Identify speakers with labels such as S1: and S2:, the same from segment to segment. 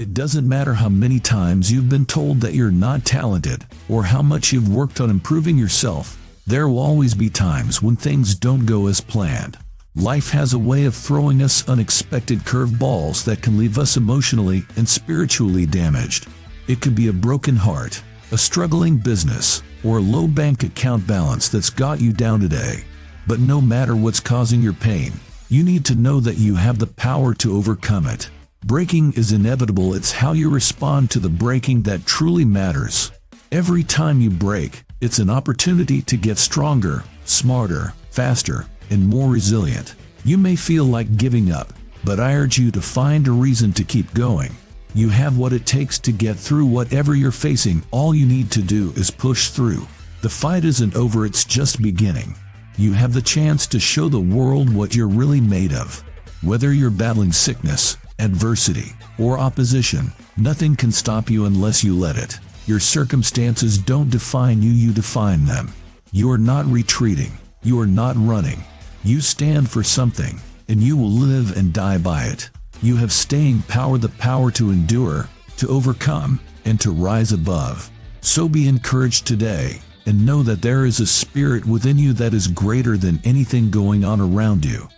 S1: It doesn't matter how many times you've been told that you're not talented, or how much you've worked on improving yourself, there will always be times when things don't go as planned. Life has a way of throwing us unexpected curveballs that can leave us emotionally and spiritually damaged. It could be a broken heart, a struggling business, or a low bank account balance that's got you down today. But no matter what's causing your pain, you need to know that you have the power to overcome it. Breaking is inevitable. It's how you respond to the breaking that truly matters. Every time you break, it's an opportunity to get stronger, smarter, faster, and more resilient. You may feel like giving up, but I urge you to find a reason to keep going. You have what it takes to get through whatever you're facing. All you need to do is push through. The fight isn't over, it's just beginning. You have the chance to show the world what you're really made of. Whether you're battling sickness, adversity, or opposition, nothing can stop you unless you let it. Your circumstances don't define you, you define them. You are not retreating. You are not running. You stand for something, and you will live and die by it. You have staying power, the power to endure, to overcome, and to rise above. So be encouraged today, and know that there is a spirit within you that is greater than anything going on around you.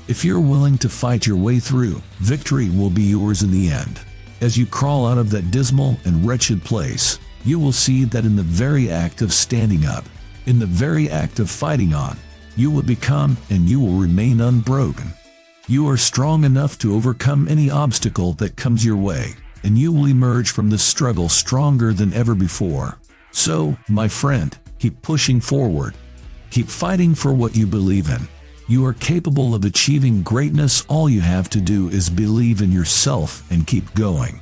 S1: If you're willing to fight your way through, victory will be yours in the end. As you crawl out of that dismal and wretched place, you will see that in the very act of standing up, in the very act of fighting on, you will become and you will remain unbroken. You are strong enough to overcome any obstacle that comes your way, and you will emerge from this struggle stronger than ever before. So, my friend, keep pushing forward. Keep fighting for what you believe in. You are capable of achieving greatness. All you have to do is believe in yourself and keep going.